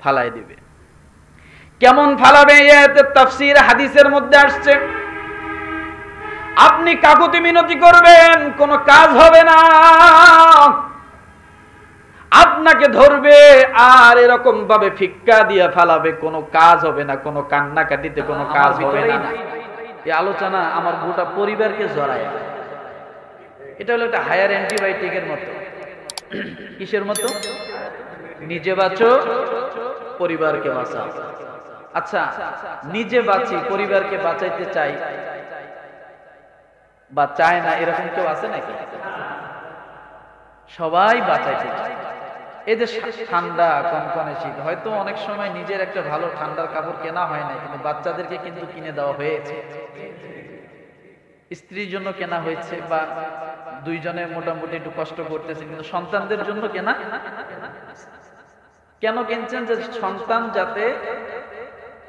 ফালাই দিবে। কেমন ফালাবে? আয়াতের তাফসীর হাদিসের মধ্যে আসছে। আপনি কাকুতি মিনতি করবেন, কোনো কাজ হবে না, আপনাকে ধরবে আর এরকম ভাবে ফিক্কা দিয়ে ফালাবে, কোনো কাজ হবে না, কোনো কান্নাকাটিতে কোনো কাজ হবে না। এই আলোচনা আমার গোটা পরিবারকে জড়ায়। এটা হলো একটা হায়ার অ্যান্টিবায়োটিকের মতো। কিসের মতো? নিজে বাঁচো, পরিবারকে বাঁচাও। আচ্ছা, নিজে বাঁচি, পরিবারকে বাঁচাইতে চাই বা চায় না, এরকম কেউ আছে নাকি? সবাই বাঁচাইতে চায়। এই যে ঠান্ডা, কনকনে শীত, হয়তো অনেক সময় নিজের একটা ভালো ঠান্ডার কাপড় কেনা হয় না, কিন্তু বাচ্চাদেরকে কিন্তু কিনে দেওয়া হয়েছে, স্ত্রীর জন্য কেনা হয়েছে, বা দুইজনে মোটামুটি একটু কষ্ট করতেছে, কিন্তু সন্তানদের জন্য কেনা। কেন কিনছেন? যে সন্তান যাতে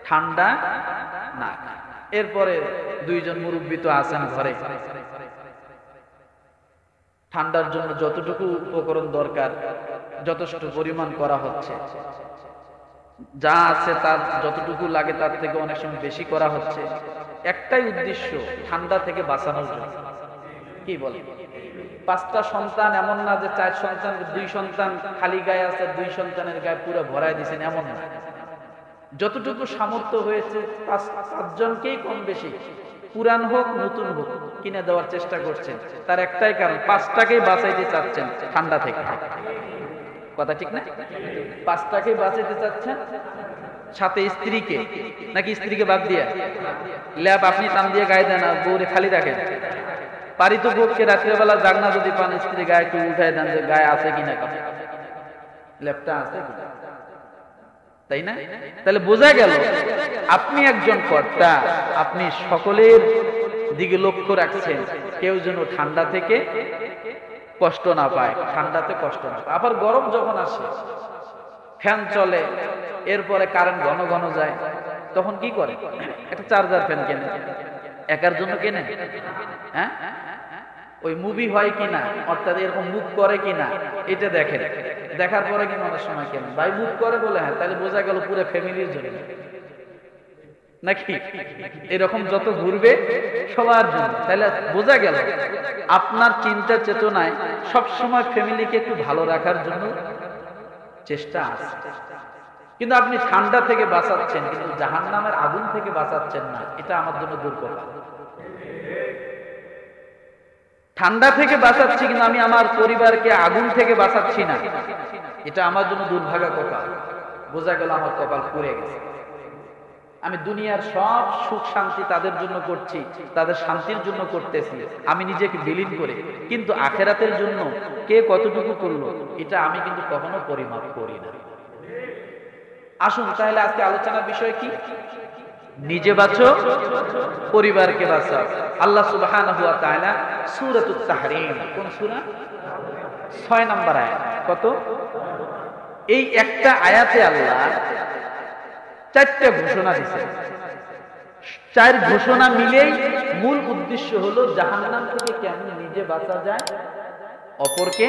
ঠান্ডা না। এরপরে দুইজন মুরব্বী তো আছেন ঘরে, ঠান্ডার জন্য যতটুকু উপকরণ দরকার যথেষ্ট পরিমাণ করা হচ্ছে, যা আছে তার যতটুকু লাগে তার থেকে অনেক সময় বেশি করা হচ্ছে। একটাই উদ্দেশ্য, ঠান্ডা থেকে বাঁচানোর জন্য। কি বলে? 5টা সন্তান, এমন না যে 4 সন্তান, 2 সন্তান খালি গায়ে আছে, 2 সন্তানের গায়ে পুরো ভরায় দিয়েছেন, এমন না। যতটুকু সামর্থ্য হয়েছে 5 জনকেই কম বেশি, পুরান হোক নতুন হোক, কিনে দেওয়ার চেষ্টা করছেন। তার একটাই কারণ, 5টাকেই বাঁচাইতে চাচ্ছেন ঠান্ডা থেকে। কথা ঠিক না? 5টাকেই বাঁচাইতে চাচ্ছেন, সাথে স্ত্রীকে, নাকি স্ত্রীকে বাদ দিয়ে ল্যাব আপনি টান দিয়ে গায়ে দেন আর বউরে খালি রাখেন। পারিত ভোগকে রাত্রেবেলা জাগনা যদি পান, স্ত্রী গায়ে একটু উঠায় দেন যে গায়ে আছে কিনা, ল্যাবটা আছে কিনা, তাই না? তাহলে বোঝা গেল আপনি একজন কর্তা, আপনি সকলের দিকে লক্ষ্য রাখছেন, কেউ যেন ঠান্ডা থেকে কষ্ট না পায়, ঠান্ডাতে কষ্ট না পায়। আবার গরম যখন আসে, ফ্যান চলে, এরপরে কারেন্ট ঘন ঘন যায়, তখন কি করে? একটা চার্জার ফ্যান কেনে। একার জন্য কেনে? হ্যাঁ, ওই মুভি হয় কিনা, অর্থাৎ এরকম মুভ করে কিনা এটা দেখেন, দেখার পরে কিন্তু অনেক সময় কেন ভাই মুভ করে বলে, হ্যাঁ, তাহলে বোঝা গেল পুরো ফ্যামিলির জন্য, নাকি? এরকম যত ঘুরবে সবার জন্য, তাহলে বোঝা গেল আপনার চিন্তা চেতনায় সবসময় ফ্যামিলিকে একটু ভালো রাখার জন্য চেষ্টা আছে। কিন্তু আপনি ঠান্ডা থেকে বাঁচাচ্ছেন, কিন্তু জাহান্নামের আগুন থেকে বাঁচাচ্ছেন না, এটা আমার জন্য দুর্ঘটনা। ঠান্ডা থেকে বাঁচাচ্ছি, কিন্তু আমি আমার পরিবারকে আগুন থেকে বাঁচাচ্ছি না, এটা আমার জন্য দুর্ভাগা কপাল। বোঝা গেল আমার কপাল পুড়ে গেছে। আমি দুনিয়ার সব সুখ শান্তি তাদের জন্য করছি, তাদের শান্তির জন্য করতেছি, আমি নিজেকে বিলীন করে, কিন্তু আখেরাতের জন্য কে কতটুকু করলো এটা আমি কিন্তু কখনো পরিমাপ করি না। আসুন তাহলে আজকে আলোচনার বিষয় কি? নিজে বাঁচো, পরিবারকে বাঁচাও। আল্লাহ সুবহানাহু ওয়া তাআলা সূরাতুত তাহরীম, কোন সূরা? 6 নম্বর আয়াত। কত? এই একটা আয়াতে আল্লাহ 4টা ঘোষণা দিয়েছেন। 4 ঘোষণা মিলেই মূল উদ্দেশ্য হলো জাহান্নাম থেকে কেমনে নিজে বাঁচা যায়, অপরকে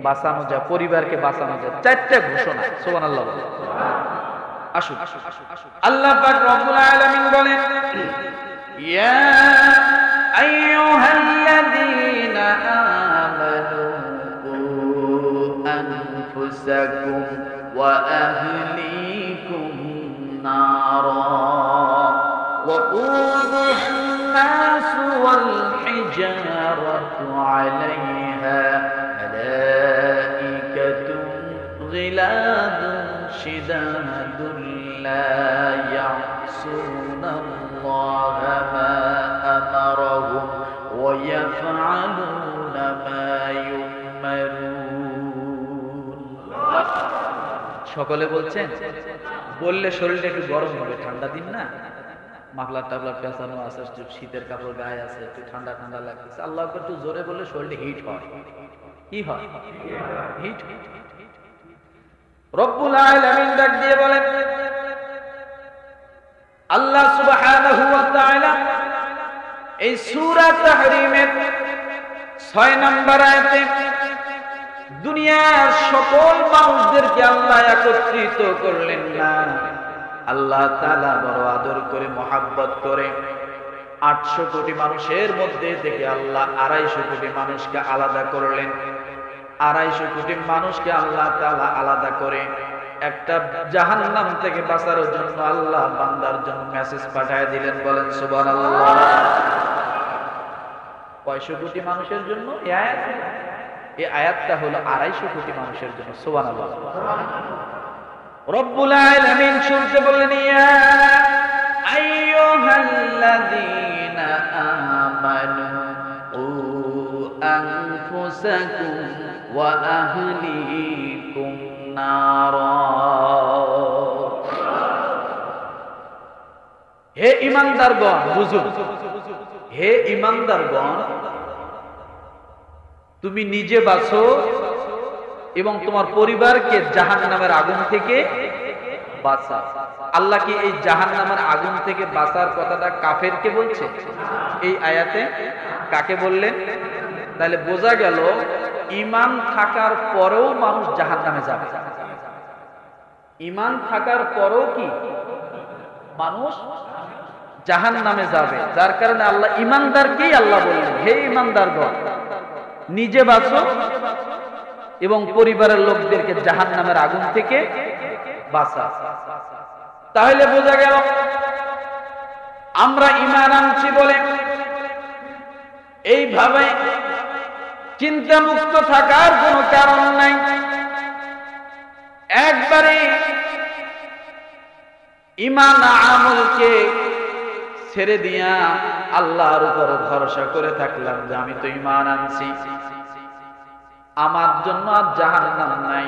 বাঁচানো যায়, পরিবারকে বাঁচানো যায়। 4টা ঘোষণা। সুবহানাল্লাহ। আসুন আল্লাহ পাক রব্বুল আলামিন বলেন, ইয়া আইয়ুহাল্লাযীনা আমানু কু আনফুসাকুম ওয়া আহলিকুম নারা ওয়া কুদুহান নাস ওয়াল হিজারাতু আলাইহা মালাইকাতুন গিলাদুন শিদাদুন লা ইয়াসুনাল্লাহা মা আমারাহুম ওয়া ইয়াফআলুনা মা ইউমারুন। সকলে বলছেন, বললে শরীরটা একটু গরম হবে, ঠান্ডা দিন না, মাফলার টাফলার পেঁচানো আছে, শীতের কাপড় গায়ে আছে, একটু ঠান্ডা ঠান্ডা লাগতেছে। আল্লাহ একটু জোরে বললে শরীরটা হিট হয়। কি হয়? হিট। রব্বুল আলামিন ডাক দিয়ে বলেন, আল্লাহ সুবহানাহু ওয়া তাআলা এই সূরা তাহরীমের 6 নম্বর আয়াতে দুনিয়ার সকল মানুষদেরকে আল্লাহ একত্রিত করলেন না, আল্লাহ তাআলা বড় আদর করে মহাব্বত করে 800 কোটি মানুষের মধ্যে থেকে আল্লাহ 250 কোটি মানুষকে আলাদা করলেন। 250 কোটি মানুষকে আল্লাহ তাআলা আলাদা করে একটা জাহান্নাম থেকে বাঁচার জন্য আল্লাহ বান্দার জন্য মেসেজ পাঠিয়ে দিলেন। বলেন সুবহানাল্লাহ। কয়শো কোটি মানুষের জন্য এই আয়াতটা হলো 250 কোটি মানুষের জন্য। সুবহানাল্লাহ। রব্বুল আলামিন শুনতে বললেন, ইয়া আইয়ুহাল্লাযীনা আমানু কু আনফুসাকুম ওয়া আহলিকুম নারা। হে ঈমানদারগণ, বুঝুন, হে ঈমানদারগণ, তুমি নিজে বাঁচো এবং তোমার পরিবারকে জাহান্নামের আগুন থেকে বাঁচাও। আল্লাহ কি এই জাহান্নামের আগুন থেকে বাঁচার কথাটা কাফেরকে বলছে? এই আয়াতে কাকে বললেন? তাহলে বোঝা গেল ঈমান থাকার পরেও মানুষ জাহান্নামে যাবে। ঈমান থাকার পরেও কি মানুষ জাহান্নামে যাবে? যার কারণে আল্লাহ ঈমানদারকেই আল্লাহ বললেন, হে ঈমানদারগণ, নিজে বাঁচো এবং পরিবারের লোকদেরকে জাহান্নামের আগুন থেকে বাঁচাও। তাহলে বোঝা গেল আমরা ঈমান আনছি বলে এইভাবে চিন্তামুক্ত থাকার কোনো কারণ নাই। একবারে ঈমান আমলকে ছেড়ে দিয়া আল্লাহর উপর ভরসা করে থাকলাম যে আমি তো ঈমান আনছি, আমার জন্য আর জাহান্নাম নাই,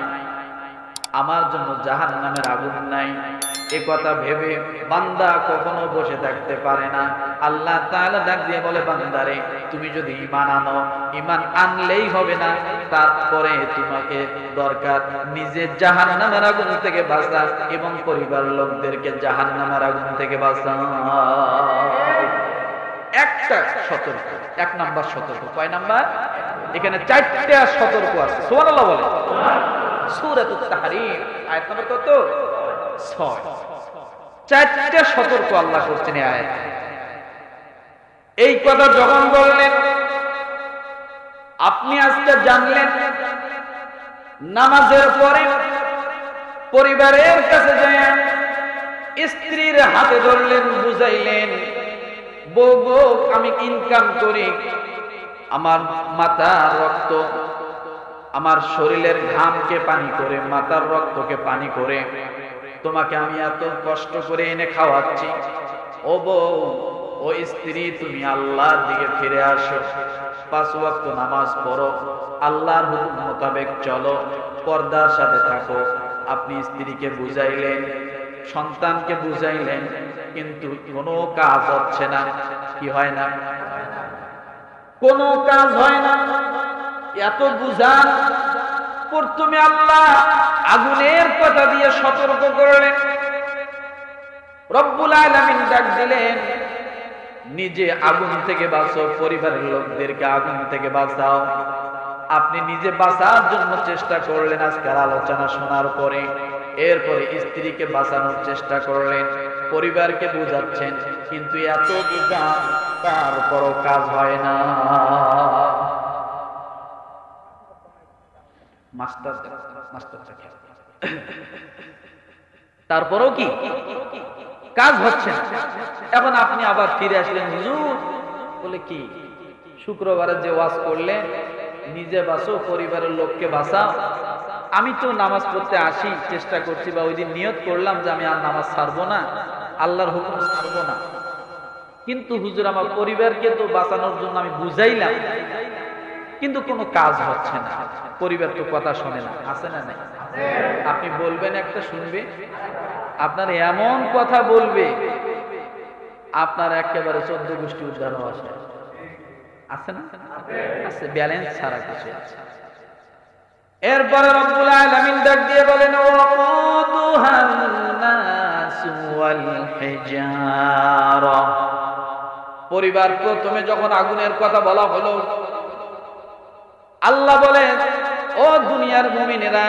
আমার জন্য জাহান্নামের আগুন নাই, এ কথা ভেবে বান্দা কখনো বসে থাকতে পারে না। আল্লাহ তাআলা ডাক দিয়ে বলে, বান্দারে তুমি যদি ঈমান আনো, ঈমান আনলেই হবে না, তারপরে তোমাকে দরকার নিজে জাহান্নামের আগুন থেকে বাঁচা এবং পরিবার লোকদেরকে জাহান্নামের আগুন থেকে বাঁচা। একটা সতর্ক, 1 নাম্বার সতর্ক। কয় নাম্বার? এখানে 4টা সতর্ক আছে। সুবহানাল্লাহ বলে। সূরাতুত তাহরীম আয়াত নম্বর কত? 6। 4টা সতর্ক আল্লাহ করছেন এই আয়াতে। এই কথা যখন বললেন, আপনি আজকে জানলেন নামাজের পরে পরিবারের কাছে যায় স্ত্রীর হাতে ধরলেন, বুঝাইলেন, বউ বউ আমি ইনকাম করি, আমার মাথার রক্ত, আমার শরীরের ঘামকে পানি করে, মাথার রক্তকে পানি করে তোমাকে আমি এত কষ্ট করে এনে খাওয়াচ্ছি। ও বউ, ও স্ত্রী, তুমি আল্লাহর দিকে ফিরে আসো, 5 ওয়াক্ত নামাজ পড়ো, আল্লাহর হুকুম মোতাবেক চলো, পর্দার সাথে থাকো। আপনি স্ত্রীকে বুঝাইলেন, সন্তানকে বুঝাইলেন, কিন্তু কোনো কাজ হচ্ছে না। কি হয় না? কোনো কাজ হয় না। এত বুঝান, প্রথমে আল্লাহ আগুনের কথা দিয়ে সতর্ক করলেন। রব্বুল আলামিন ডাক দিলেন, নিজে আগুন থেকে বাঁচো, পরিবারের লোকদেরকে আগুন থেকে বাঁচাও। আপনি নিজে বাঁচার জন্য চেষ্টা করলেন আজকের আলোচনা শোনার পরে। এরপরে স্ত্রীকে বাঁচানোর চেষ্টা করলেন, পরিবারকে বুঝাচ্ছেন, কিন্তু এত বুঝান তারপরও কাজ হয় না। তারপরেও কি কাজ হচ্ছে না। এখন আপনি আবার ফিরে আসলেন, হুজুর বলে কি শুক্রবারে যে ওয়াজ করলেন, নিজে বাঁচো পরিবারের লোককে বাঁচাও। আমি তো নামাজ পড়তে আসি, চেষ্টা করছি, বা ওই দিন নিয়ত করলাম যে আমি আর নামাজ ছাড়বো না, আল্লাহর হুকুম ছাড়বো না, কিন্তু হুজুর আমার পরিবারকে তো বাঁচানোর জন্য আমি বুঝাইলাম, কিন্তু কোনো কাজ হচ্ছে না, পরিবার তো কথা শোনে না। আছে না নাই? আপনি বলবেন একটা, শুনবে, আপনার এমন কথা বলবে আপনার একেবারে 14 গোষ্ঠী উদ্ধার আসে। আছে না? আছে, ব্যালেন্স ছাড়া কিছু আছে। এরপরে রব্বুল আলামিন ডাক দিয়ে বলেন, ওয়াকুদুহান নাসু ওয়াল হিজারা। পরিবার প্রথমে যখন আগুনের কথা বলা হলো, আল্লাহ বলেন ও দুনিয়ার মুমিনেরা,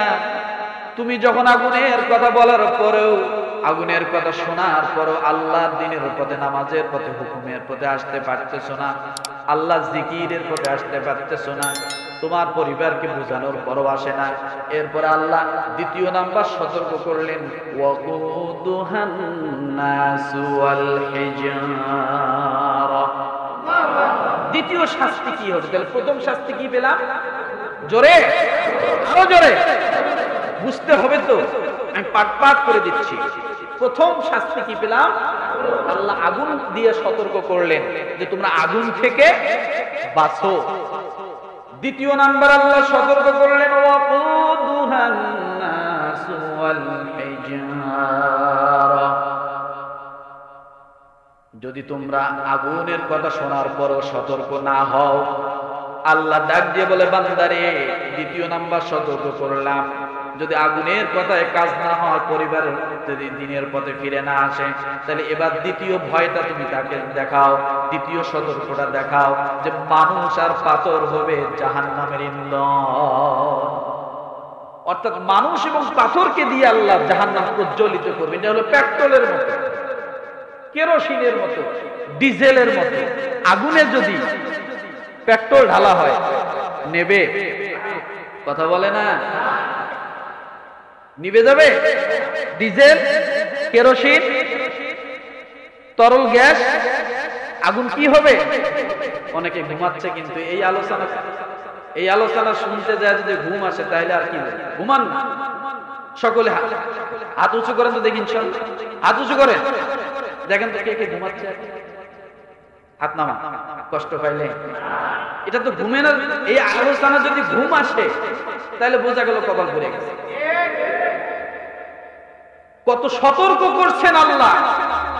তুমি যখন আগুনের কথা বলার পরেও, আগুনের কথা শোনার পরও আল্লাহর দ্বীনের পথে, নামাজের পথে, হুকুমের পথে আসতে পারতেছো না, আল্লাহ জিকিরের পথে আসতে পারতেছো না, তোমার পরিবারকে বোঝানোর পরও আসে না। এরপরে আল্লাহ দ্বিতীয় নাম্বার সতর্ক করলেন, ওয়াকুদুহান নাসু ওয়াল হিজারা। দ্বিতীয় শাস্তি কি হবে? তাহলে প্রথম শাস্তি কি পেলাম? জোরে, আরো জোরে বুঝতে হবে তো, আমি পাট পাট করে দিচ্ছি। প্রথম শাস্তি কি পেলাম? আল্লাহ আগুন দিয়ে সতর্ক করলেন যে তোমরা আগুন থেকে বাঁচো। দ্বিতীয় নাম্বার আল্লাহ সতর্ক করলেন, ওয়াকুদুহান নাসু ওয়াল হিজারা। যদি তোমরা আগুনের কথা শোনার পরও সতর্ক না হও, আল্লাহ ডাক দিয়ে বলে, বান্দারে দ্বিতীয় নাম্বার সতর্ক করলাম, যদি আগুনের কথায় কাজ না হয়, পরিবারের যদি দিনের পথে ফিরে না আসে, তাহলে এবার দ্বিতীয় ভয়টা তুমি তাকে দেখাও, দ্বিতীয় সতর্কটা দেখাও যে মানুষ আর পাথর হবে জাহান্নামের ইন্ধন। অর্থাৎ মানুষ এবং পাথরকে দিয়ে আল্লাহ জাহান্নাম প্রজ্বলিত করবে। এটা হলো পেট্রোলের মতো, কেরোসিনের মতো, ডিজেলের মতো। আগুনে যদি পেট্রোল ঢালা হয়, নেবে? কথা বলে না, নিভে যাবে? ডিজেল, কেরোসিন, তরল গ্যাস, আগুন কি হবে? অনেকে ঘুমাচ্ছে, কিন্তু এই আলোচনা শুনতে যায় যদি ঘুম আসে, তাহলে আর কি ঘুমান না। সকলে হাত উঁচু করেন তো দেখি, হাত উঁচু করেন, দেখেন তো কে কে ঘুমাচ্ছে। হাত নামা, কষ্ট পাইলে। এটা তো ঘুমে না। এই আলোচনা যদি ঘুম আসে, তাহলে বোঝা গেল কপাল পড়ে গেছে। কত সতর্ক করছেন আল্লাহ,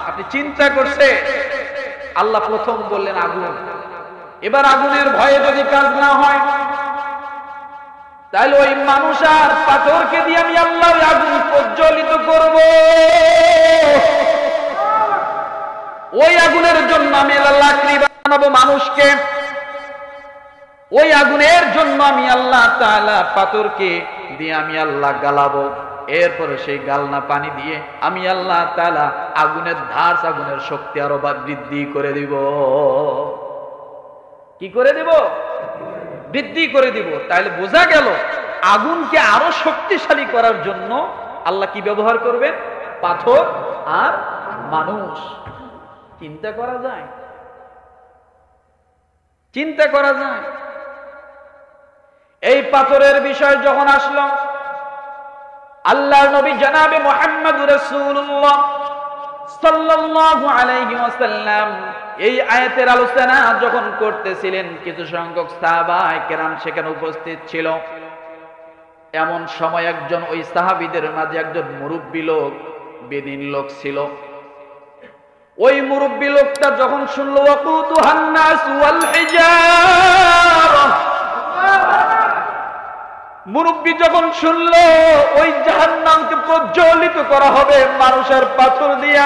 আপনি চিন্তা করছে। আল্লাহ প্রথম বললেন আগুন, এবার আগুনের ভয়ে যদি কাজ না হয়, তাহলে ওই মানুষ আর পাথরকে দিয়ে আমি আল্লাহ আগুন প্রজ্বলিত করব। ওই আগুনের জন্য আমি লাকড়ি বানাবো মানুষকে, ওই আগুনের জন্য আমি আল্লাহ তাআলা পাথরকে দিয়ে আমি আল্লাহ গালাবো। এরপরে সেই গালনা পানি দিয়ে আমি আল্লাহ তাআলা আগুনের ধার, আগুনের শক্তি আরো বৃদ্ধি করে দিব। কি করে দিব? বৃদ্ধি করে দিব। তাহলে বোঝা গেল আগুনকে আরো শক্তিশালী করার জন্য আল্লাহ কি ব্যবহার করবে? পাথর আর মানুষ। চিন্তা করা যায়? চিন্তা করা যায়? এই পাথরের বিষয় যখন আসলো, আল্লাহর নবী জনাবে মুহাম্মদুর রাসূলুল্লাহ সাল্লাল্লাহু আলাইহি ওয়াসাল্লাম এই আয়াতের আলোচনা যখন করতেছিলেন, কিছু সংখ্যক সাহাবায়ে কেরাম সেখানে উপস্থিত ছিল। এমন সময় একজন, ওই সাহাবীদের মাঝে একজন মুরব্বী লোক, বেদিন লোক ছিল। ওই মুরব্বী লোকটা যখন শুনলো ওয়াকুদুহান নাস ওয়াল হিজারা, মুরব্বী যখন শুনলো ওই জাহান্নামকে প্রজ্বলিত করা হবে মানুষের পাথর দিয়া,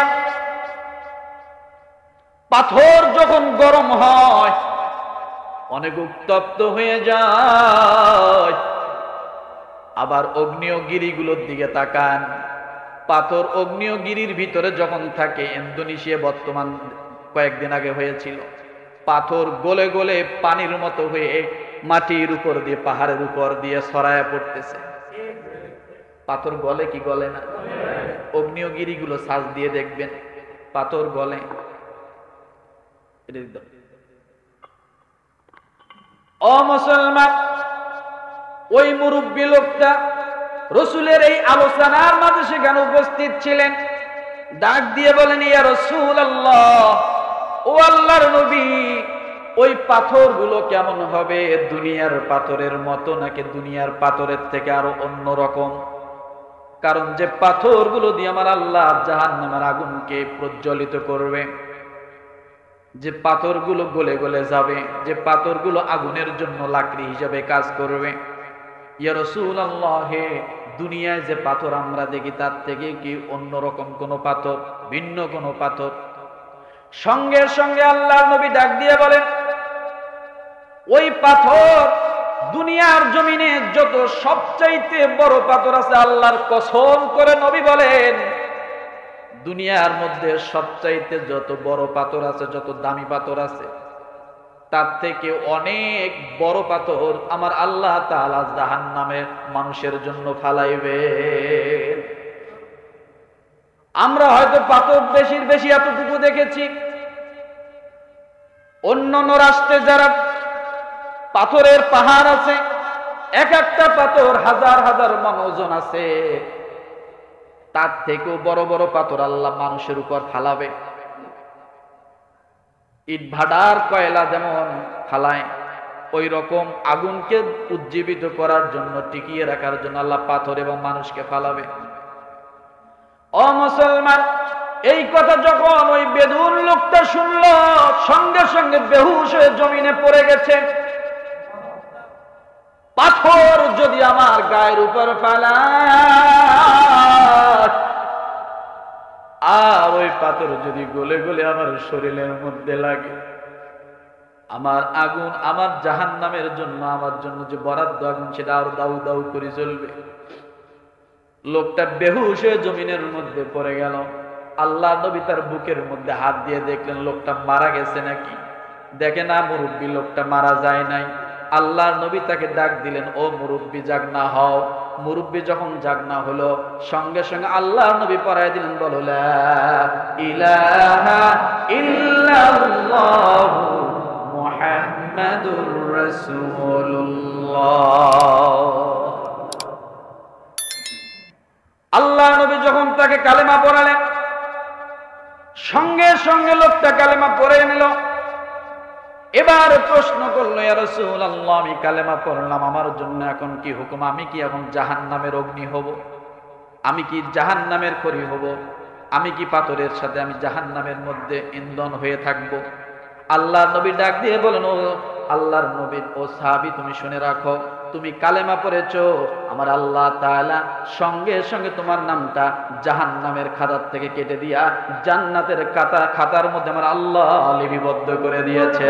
পাথর যখন গরম হয় অনেক উত্তপ্ত হয়ে যায়। আবার অগ্নিয়গিরিগুলোর দিকে তাকান, পাথর অগ্নিয়গিরির ভিতরে যখন থাকে, ইন্দোনেশিয়া বর্তমান কয়েকদিন আগে হয়েছিল, পাথর গলে গলে পানির মতো হয়ে মাটির উপর দিয়ে, পাহাড়ের উপর দিয়ে ছড়ায়া পড়তেছে। পাথর গলে কি গলে না? অগ্নিয়গিরিগুলো সাজ দিয়ে দেখবেন, পাথর গলে। ও মুসলমান, ওই মুরব্বী লোকটা রাসূলের এই আলোচনার মাঝে সেখানে উপস্থিত ছিলেন। ডাক দিয়ে বলেন, ইয়া রাসূলুল্লাহ, ও আল্লাহর নবী, ওই পাথরগুলো কেমন হবে? দুনিয়ার পাথরের মতো নাকি দুনিয়ার পাথরের থেকে আরো অন্য রকম? কারণ যে পাথরগুলো দিয়ে আমার আল্লাহ জাহান্নামের আগুনকে প্রজ্বলিত করবে, যে পাথরগুলো গলে গলে যাবে, যে পাথরগুলো আগুনের জন্য লাকড়ি হিসেবে কাজ করবে, ইয়া রাসূলুল্লাহ, দুনিয়ায় যে পাথর আমরা দেখি তার থেকে কি অন্যরকম কোন পাথর, ভিন্ন কোন পাথর? সঙ্গে সঙ্গে আল্লাহর নবী ডাক দিয়ে বলেন, ওই পাথর দুনিয়ার জমিনে যত সবচাইতে বড় পাথর আছে, আল্লাহর কসম করে নবী বলেন, দুনিয়ার মধ্যে সবচাইতে যত বড় পাথর আছে, যত দামি পাথর আছে, তার থেকে অনেক বড় পাথর আমার আল্লাহ তাআলা জাহান্নামে মানুষের জন্য ফালাইবে। আমরা হয়তো পাথর বেশির বেশি এতটুকু দেখেছি, অন্যান্য রাষ্ট্রে যারা পাথরের পাহাড় আছে, এক একটা পাথর হাজার হাজার মণ ওজন আছে, তার থেকেও বড় বড় পাথর আল্লাহ মানুষের উপর ফালাবে। ইট ভাটার কয়লা যেমন ফালায়, ওই রকম আগুনকে উজ্জীবিত করার জন্য, টিকিয়ে রাখার জন্য আল্লাহ পাথর এবং মানুষকে ফালাবে। ও মুসলমান, এই কথা যখন ওই বেদুন লোকটা শুনল, সঙ্গে সঙ্গে বেহুশ হয়ে জমিনে পড়ে গেছে। পাথর যদি আমার গায়ের উপর ফালায়, আর ওই পাথর যদি গলে গলে আমার শরীরের মধ্যে লাগে, আমার আগুন, আমার জাহান্নামের জন্য, আমার জন্য যে বরাদ্দ আগুন, সেটা আর দাউ দাউ করে জ্বলবে। লোকটা বেহুশ হয়ে জমিনের মধ্যে পড়ে গেল। আল্লাহ নবী তার বুকের মধ্যে হাত দিয়ে দেখলেন লোকটা মারা গেছে নাকি। দেখে না, মুরব্বী, লোকটা মারা যায় নাই। আল্লাহ নবী তাকে ডাক দিলেন, ও মুরব্বী, জাগনা হও। মুরব্বী যখন জাগনা হলো, সঙ্গে সঙ্গে আল্লাহ নবী পড়ায় দিলেন, বলো লা ইলাহা ইল্লাল্লাহ মুহাম্মাদুর রাসূলুল্লাহ। আল্লাহ নবী যখন তাকে কালেমা পড়ালেন, সঙ্গে সঙ্গে লোকটা কালেমা পড়ে নিল। এবার প্রশ্ন করলো, ইয়া রাসূলুল্লাহ, আমি কালেমা পড়লাম, আমার জন্য এখন কি হুকুম? আমি কি এখন জাহান্নামের অগ্নি হব? আমি কি জাহান্নামের খড়ি হব? আমি কি পাথরের সাথে আমি জাহান্নামের মধ্যে ইন্ধন হয়ে থাকব? আল্লাহর নবী ডাক দিয়ে বলেন, ও আল্লাহর নবী, ও সাহাবী, তুমি শুনে রাখো, তুমি কালেমা পড়েছো, আমার আল্লাহ তাআলা সঙ্গে সঙ্গে তোমার নামটা জাহান্নামের খাতার থেকে কেটে দিয়া জান্নাতের খাতার মধ্যে আমার আল্লাহ লিপিবদ্ধ করে দিয়েছে।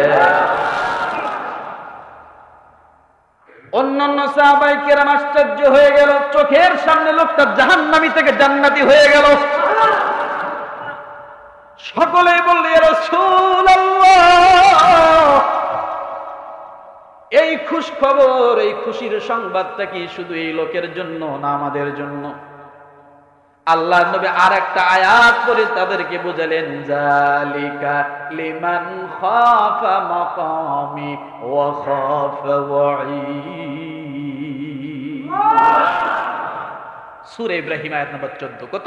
অন্যান্য সাহাবায়ে কেরাম আশ্চর্য হয়ে গেল, চোখের সামনে লোকটা জাহান্নামী থেকে জান্নাতি হয়ে গেল। সকলেই বলল, ইয়া রাসূলুল্লাহ, এই খুশ খবর, এই খুশির সংবাদটা কি শুধু এই লোকের জন্য না আমাদের জন্য? আল্লাহর নবী আর একটা আয়াত পড়ে তাদেরকে বুঝালেন, যালিকা লিমান খাফা মাকামি ওয়া খাফা ওয়াঈদ। সূরা ইব্রাহিম আয়াত নম্বর 14। কত?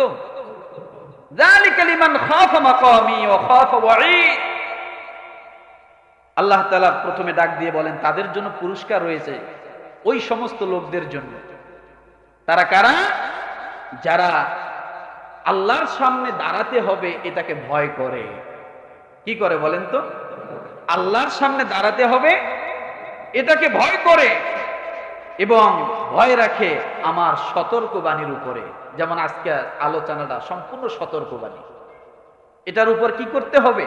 যালিকা লিমান খাফা মাকামি ওয়া খাফা ওয়াঈদ। আল্লাহ তাআলা প্রথমে ডাক দিয়ে বলেন, তাদের জন্য পুরস্কার রয়েছে, ওই সমস্ত লোকদের জন্য। তারা কারা? যারা আল্লাহর সামনে দাঁড়াতে হবে এটাকে ভয় করে। কি করে বলেন তো? আল্লাহর সামনে দাঁড়াতে হবে এটাকে ভয় করে এবং ভয় রাখে আমার সতর্কবাণীর উপরে। যেমন আজকে আলোচনাটা সম্পূর্ণ সতর্কবাণী। এটার উপর কি করতে হবে?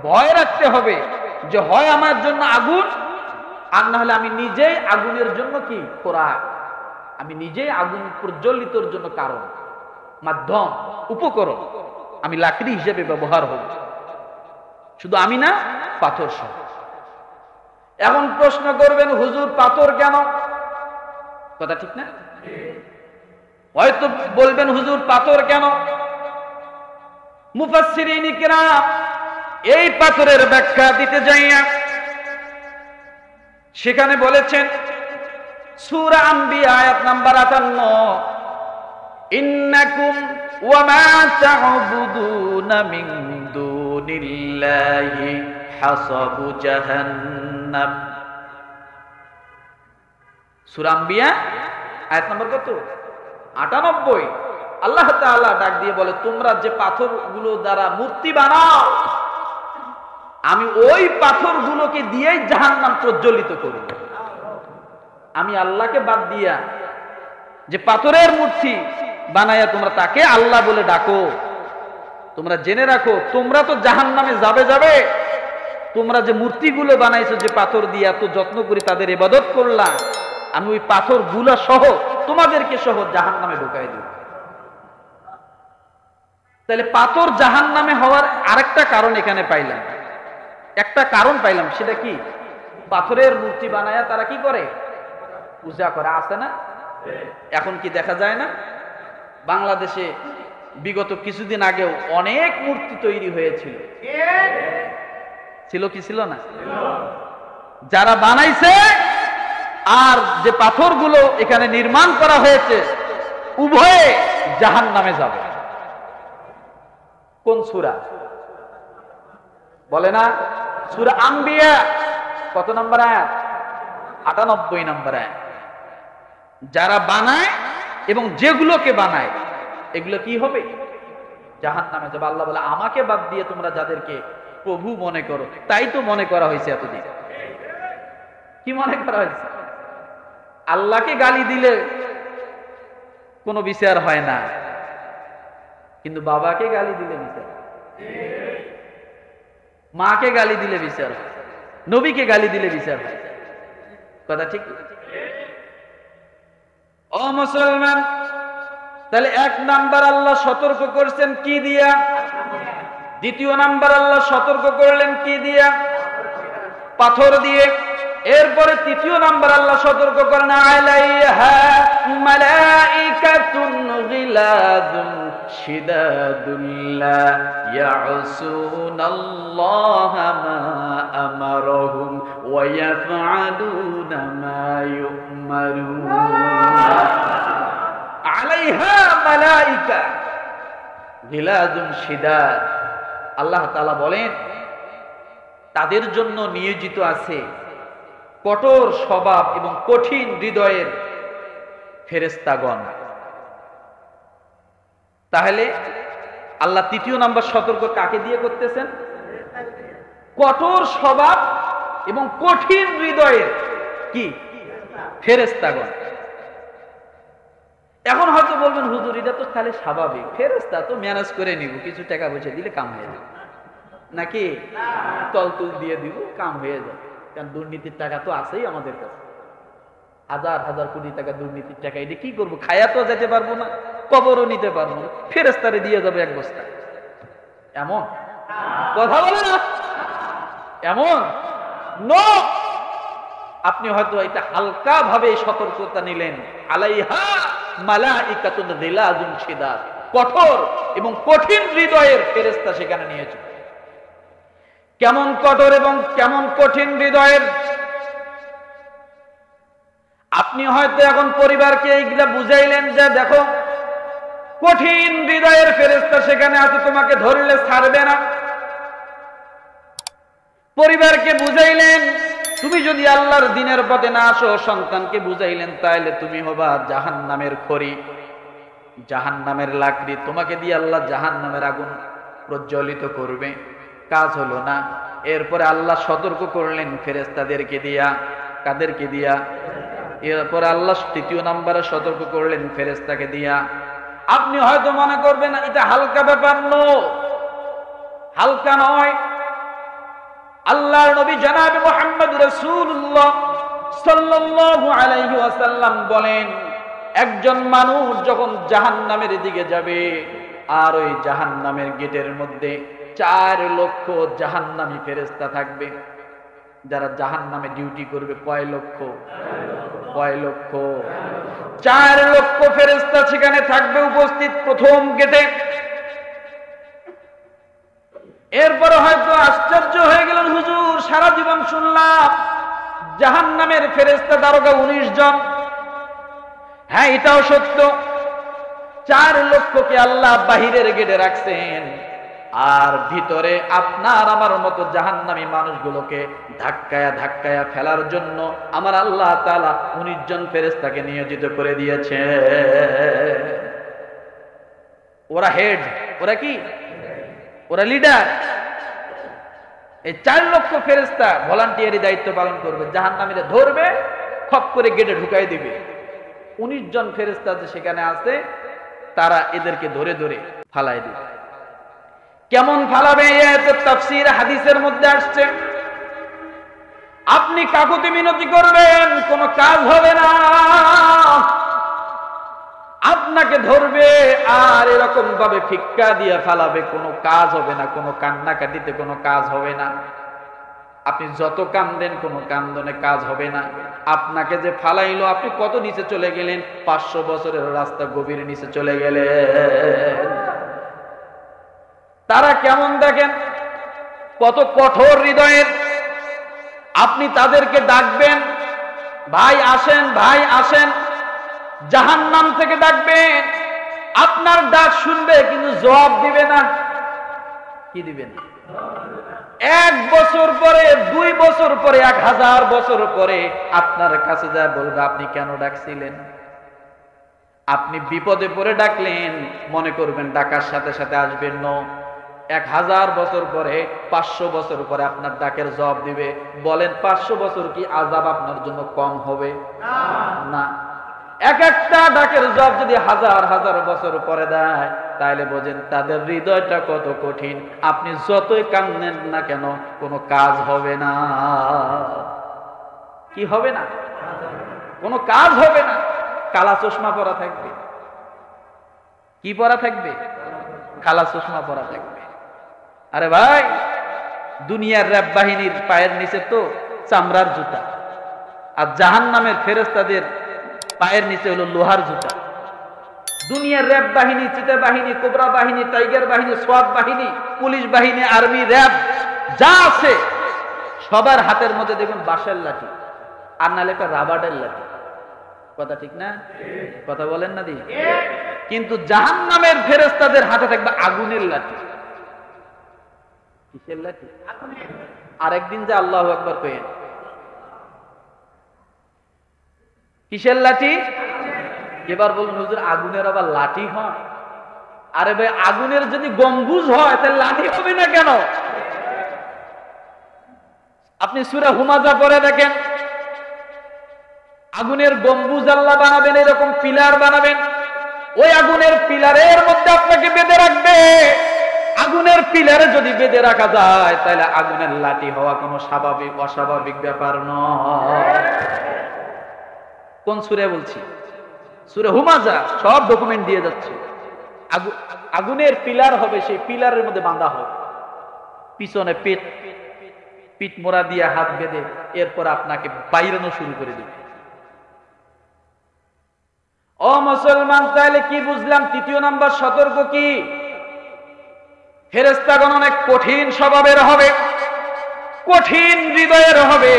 ভয় রাখতে হবে যে হয় আমার জন্য আগুন, আর না হলে আমি নিজেই আগুনের জন্য কি খোরাক, আমি নিজেই আগুন প্রজ্বলিতর জন্য কারণ, মাধ্যম, উপকরণ, আমি লাকড়ি হিসেবে ব্যবহার হব। শুধু আমি না, পাথর সহ। এখন প্রশ্ন করবেন, হুজুর পাথর কেন? কথা ঠিক না? হয়তো বলবেন, হুজুর পাথর কেন? মুফাসসিরিন কিরাম এই পাথরের ব্যাখ্যা দিতে যাইয়া সেখানে বলেছেন, সূরা আম্বিয়া আয়াত নাম্বার 58, ইন্নাকুম ওয়া মা তা'বুদুনা মিন দুনিল্লাহি হাসাবু জাহান্নাম। সূরা আম্বিয়া আয়াত নাম্বার কত? 98। আল্লাহ তাআলা ডাক দিয়ে বলে, তোমরা যে পাথরগুলো দ্বারা মূর্তি বানাও, আমি ওই পাথরগুলোকে দিয়েই জাহান্নাম প্রজ্বলিত করব। আমি আল্লাহকে বাদ দিয়া যে পাথরের মূর্তি বানায়া তোমরা তাকে আল্লাহ বলে ডাকো, তোমরা জেনে রাখো তোমরা তো জাহান্নামে যাবে, তোমরা যে মূর্তিগুলো বানাইছো যে পাথর দিয়ে এত যত্ন করে তাদের ইবাদত করলা, আমি ওই পাথরগুলো সহ তোমাদেরকে সহ জাহান্নামে ঢুকাই দেব। তাহলে পাথর জাহান্নামে হওয়ার আরেকটা কারণ এখানে পাইলাম, একটা কারণ পাইলাম, সেটা কি? পাথরের মূর্তি বানায়া তারা কি করে? পূজা করে, আছে না? এখন কি দেখা যায় না? বাংলাদেশে বিগত কিছুদিন আগেও অনেক মূর্তি তৈরি হয়েছিল, ছিল কি ছিল না? যারা বানাইছে আর যে পাথরগুলো এখানে নির্মাণ করা হয়েছে, উভয়ে জাহান্নামে যাবে। কোন সূরা বলে না? সূরা আম্বিয়া কত নম্বর আয়াত? 98 নম্বর আয়াত। যারা বানায় এবং যেগুলোকে বানায় এগুলো কি হবে? জাহান্নামে যাবে। আল্লাহ বলে, আমাকে বাদ দিয়ে তোমরা যাদেরকে প্রভু মনে করো, তাই তো মনে করা হয়েছে এতদিন। কি মনে করা হয়েছে? আল্লাহকে গালি দিলে কোনো বিচার হয় না, কিন্তু বাবাকে গালি দিলে বিচার, মাকে গালি দিলে বিচার, নবীকে গালি দিলে বিচার হয়। কথা ঠিক? ও মুসলমান, তাহলে এক নাম্বার আল্লাহ সতর্ক করছেন কি দিয়া? দ্বিতীয় নাম্বার আল্লাহ সতর্ক করলেন কি দিয়া? পাথর দিয়ে। এরপরে তৃতীয় নাম্বার আল্লাহ সতর্ক করেন, আলাইহা মালাইকাতুন গিলাদুন শিদাদুন লা ইয়াসুনাল্লাহা মা আমারহুম ওয়া ইয়াফআলুনা মা ইউমারুন। আলাইহা মালাইকা গিলাদুন শিদাদ। আল্লাহ তাআলা বলেন, তাদের জন্য নিয়োজিত আছে কঠোর স্বভাব এবং কঠিন হৃদয়ের ফেরেশতাগণ। তাহলে আল্লাহ তৃতীয় নাম্বার সতর্ক কাকে দিয়ে করতেছেন? কঠোর স্বভাব এবং কঠিন হৃদয়ের কি? ফেরেশতাগণ। এখন হয়তো বলবেন, হুজুর এটা তো তাহলে স্বাভাবিক, ফেরেশতা তো ম্যানেজ করে নিব, কিছু টাকা পয়সা দিলে কাম হয়ে যাবে, নাকি তলতুল দিয়ে দিব, কাম হয়ে যাবে। কারণ দুর্নীতির টাকা তো আছেই আমাদের কাছে, হাজার হাজার কোটি টাকা দুর্নীতির টাকা, এটা কি করবো? খায়া তো যেতে পারবো না, কবরও নিতে পারবো না, ফেরেশতারে দিয়ে যাবে এক বস্তা। এমন কথা বলে না? এমন নো। আপনি হয়তো এটা হালকা ভাবে সতর্কতা নিলেন, আলাইহা মালাইকাতুন গিলাদুন শিদাদ, কঠোর এবং কঠিন হৃদয়ের ফেরেশতা সেখানে নিয়েছে। কেমন কঠোর এবং কেমন কঠিন হৃদয়ের? আপনি হয়তো এখন পরিবারকে এইগুলা বুঝাইলেন যে দেখো কঠিন হৃদয়ের ফেরেশতা সেখানে আছে, তোমাকে ধরলে ছাড়বে না। পরিবারকে বুঝাইলেন, তুমি যদি আল্লাহর দ্বীনের পথে না আসো, সন্তানকে বুঝাইলেন, তাইলে তুমি হবা জাহান্নামের খড়ি, জাহান্নামের লাকড়ি, তোমাকে দিয়ে আল্লাহ জাহান্নামের আগুন প্রজ্বলিত করবে। কাজ হলো না। এরপরে আল্লাহ সতর্ক করলেন ফেরেশতাদেরকে দিয়া। কাদেরকে দিয়া? এরপরে আল্লাহ তৃতীয় নাম্বারে সতর্ক করলেন ফেরেশতাকে দিয়া। আপনি হয়তো মনে করবেন এটা হালকা ব্যাপার, হালকা নয়। আল্লাহর নবী জনাবে মুহাম্মদ রাসূলুল্লাহ সাল্লাল্লাহু আলাইহি ওয়াসাল্লাম বলেন, একজন মানুষ যখন জাহান্নামের দিকে যাবে, আর ওই জাহান্নামের গেটের মধ্যে 4 লক্ষ জাহান্নামী ফেরেশতা থাকবে, যারা জাহান্নামে ডিউটি করবে। কয় লক্ষ? 4 লক্ষ ফেরেশতা সেখানে থাকবে উপস্থিত প্রথম গেটে। এরপরে হয়তো আশ্চর্য হয়ে গেলেন, হুজুর সারা জীবন শুনলাম জাহান্নামের ফেরেশতা দারোগা 19 জন। হ্যাঁ, এটাও সত্য। 4 লক্ষকে আল্লাহ বাহিরের গেটে রাখছেন, আর ভিতরে আপনার আমার মতো জাহান্নামী মানুষগুলোকে ধাক্কায়া ধাক্কায়া ফেলার জন্য আমার আল্লাহ তাআলা 19 জন ফেরেশতাকে নিয়োজিত করে দিয়েছে। ওরা হেড, ওরা কি? ওরা লিডার। এই 4 লক্ষ ফেরেশতা ভলান্টিয়ারি দায়িত্ব পালন করবে, জাহান্নামীরা ধরবে, খপ করে গেটে ঢুকাই দিবে। 19 জন ফেরেশতা যে সেখানে আছে, তারা এদেরকে ধরে ধরে ফালাই দিবে। কেমন ফালাবে? এই তাফসীর হাদিসের মধ্যে আসছে। আপনি কাকুতি মিনতি করবেন, কোনো কাজ হবে না। আপনাকে ধরবে আর এরকম ভাবে ফিক্কা দিয়ে ফালাবে, কোনো কাজ হবে না, কোনো কান্নাকাটিতে কোনো কাজ হবে না। আপনি যত কান্দেন কোনো কান্দনে কাজ হবে না। আপনাকে যে ফালাইলো, আপনি কত নিচে চলে গেলেন? 500 বছরের রাস্তা গভীর নিচে চলে গেলেন। তারা কেমন দেখেন, কত কঠোর হৃদয়ের। আপনি তাদেরকে ডাকবেন, ভাই আসেন, ভাই আসেন, জাহান্নাম থেকে ডাকবেন, আপনার ডাক শুনবে কিন্তু জবাব দিবে না। কি দিবেন? 1 বছর পরে, 2 বছর পরে, 1000 বছর পরে আপনার কাছে যা বলবে আপনি কেন ডাকছিলেন। আপনি বিপদে পড়ে ডাকলেন, মনে করবেন ডাকার সাথে সাথে আসবেন। 1000 বছর পরে, 500 বছর পরে আপনার ডাকের জবাব দিবে। বলেন 500 বছর কি আযাব আপনার জন্য কম হবে? না। এক একটা ডাকের জবাব যদি 1000 বছর পরে দেয়, তাহলে বোঝেন তাদের হৃদয়টা কত কঠিন। আপনি যতই কান্দেন না কেন কোনো কাজ হবে না। কি হবে না? কোনো কাজ হবে না। কালা চশমা পরা থাকবে। কি পরা থাকবে? কালা চশমা পরা থাকবে। আরে ভাই, দুনিয়ার র‍্যাব বাহিনীর পায়ের নিচে তো চামড়ার জুতা, আর জাহান্নামের ফেরেশতাদের পায়ের নিচে হলো লোহার জুতা। দুনিয়ার র‍্যাব বাহিনী, চিতা বাহিনী, কোবরা বাহিনী, টাইগার বাহিনী, সোয়াত বাহিনী, পুলিশ বাহিনী, আর্মি, র‍্যাব যা আছে সবার হাতের মধ্যে দেখবেন বাঁশের লাঠি, আর নাহলে একটা রাবারের লাঠি। কথা ঠিক না? কথা বলেন না দি? কিন্তু জাহান্নামের ফেরেশতাদের হাতে থাকবে আগুনের লাঠি। কিসের লাঠি? আরেকদিন যে আল্লাহু আকবার কইেন। কিসের লাঠি? এবার বলুন হুজুর, আগুনের আবার লাঠি হয়? আরে ভাই, আগুনের যদি গম্বুজ হয় তাহলে লাঠি হবে না কেন? আপনি সূরা হুমাযা পড়ে দেখেন, আগুনের গম্বুজ আল্লাহ বানাবেন, এরকম পিলার বানাবেন। ওই আগুনের পিলারের মধ্যে আপনাকে বেঁধে রাখবে। আগুনের পিলারে যদি বেঁধে রাখা যায় তাহলে আগুনের লাঠি হওয়া কোনো স্বাভাবিক অস্বাভাবিক ব্যাপার নয়। কোন সূরা বলছি? সূরা হুমাযা। সব ডকুমেন্ট দিয়ে যাচ্ছে। আগুনের পিলার হবে, সেই পিলারের মধ্যে বাঁধা হবে, পিছনে পিঠ মোড়া দিয়ে হাত বেঁধে এরপর আপনাকে বাইরানো শুরু করে দেবে। ও মুসলমান, তাহলে কি বুঝলাম? 3য় নাম্বার সতর্ক কি? ফেরেশতাগণ অনেক কঠিন স্বভাবের হবে, কঠিন হৃদয়ের হবে।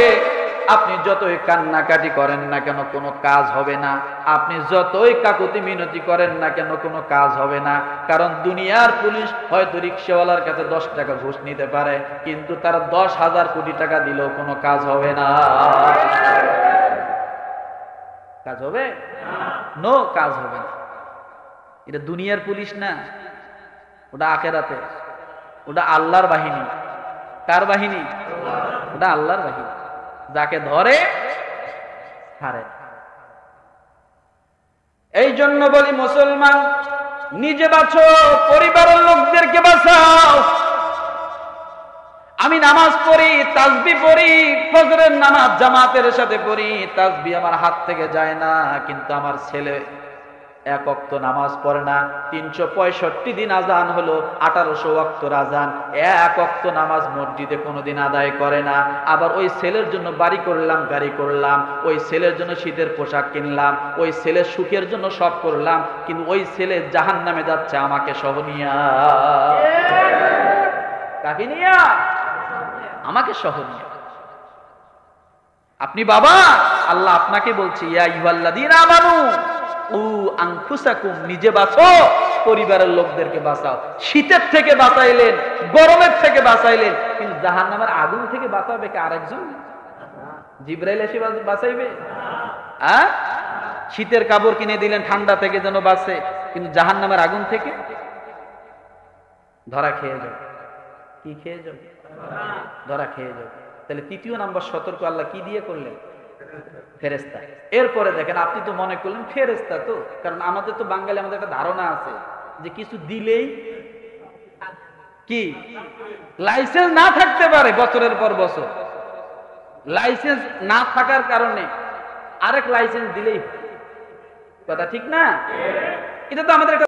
আপনি যতই কান্নাকাটি করেন না কেন কোনো কাজ হবে না। আপনি যতই কাকুতি মিনতি করেন না কেন কোনো কাজ হবে না। কারণ দুনিয়ার পুলিশ হয়তো রিকশাওয়ালার কাছে 10 টাকা ঘুষ নিতে পারে, কিন্তু তারা 10,000 কোটি টাকা দিলেও কোনো কাজ হবে না। কাজ হবে? নো, কাজ হবে না। এটা দুনিয়ার পুলিশ না, ওটা আখিরাতে। ওটা আল্লাহর বাহিনী। কার বাহিনী? ওটা আল্লাহর বাহিনী। যাকে ধরে ছাড়ে। এই জন্য বলি মুসলমান, নিজে বাঁচো, পরিবারের লোকদেরকে বাঁচাও। আমি নামাজ পড়ি, তাসবিহ পড়ি, ফজরের নামাজ জামাতের সাথে পড়ি, তাসবিহ আমার হাত থেকে যায় না, কিন্তু আমার ছেলে 1 ওয়াক্ত নামাজ পড়ে না। 365 দিন আজান হলো, 1800 ওয়াক্তর আজান, 1 ওয়াক্ত নামাজ মসজিদে কোনোদিন আদায় করে না। আবার ওই ছেলের জন্য বাড়ি করলাম, গাড়ি করলাম, ওই ছেলের জন্য শীতের পোশাক কিনলাম, ওই ছেলের সুখের জন্য সব করলাম, কিন্তু ওই ছেলে জাহান্নামে যাচ্ছে আমাকে সহ নিয়া। কাকে নিয়া? আমাকে সহ নিয়া। আপনি বাবা, আল্লাহ আপনাকে বলছি, ইয়া আইয়ুহাল্লাযীনা আমানু উ আনফুসাকুম, নিজে বাঁচো, পরিবারের লোকদেরকে বাঁচাও। শীতের থেকে বাঁচাইলেন, গরমের থেকে বাঁচাইলেন, কিন্তু জাহান্নামের আগুন থেকে বাঁচাবে কে? আরেকজন? জিবরাইল এসে বাঁচাইবে? শীতের কাপড় কিনে দিলেন ঠান্ডা থেকে যেন বাঁচে, কিন্তু জাহান্নামের আগুন থেকে ধরা খেয়ে যাবে। কি খেয়ে যাবে? ধরা খেয়ে যাবে। তাহলে 3য় নাম্বার সতর্ক আল্লাহ কি দিয়ে করলেন? ফেরেশতা। এরপরে দেখেন, আপনি তো মনে করলেন ফেরেশতা, তো কারণ আমাদের তো বাঙালি, আমাদের একটা ধারণা আছে যে কিছু দিলেই কি লাইসেন্স না থাকতে পারে বছরের পর বছর। লাইসেন্স না থাকার কারণে আরেক লাইসেন্স দিলেই কথা ঠিক না? এটা তো আমাদের একটা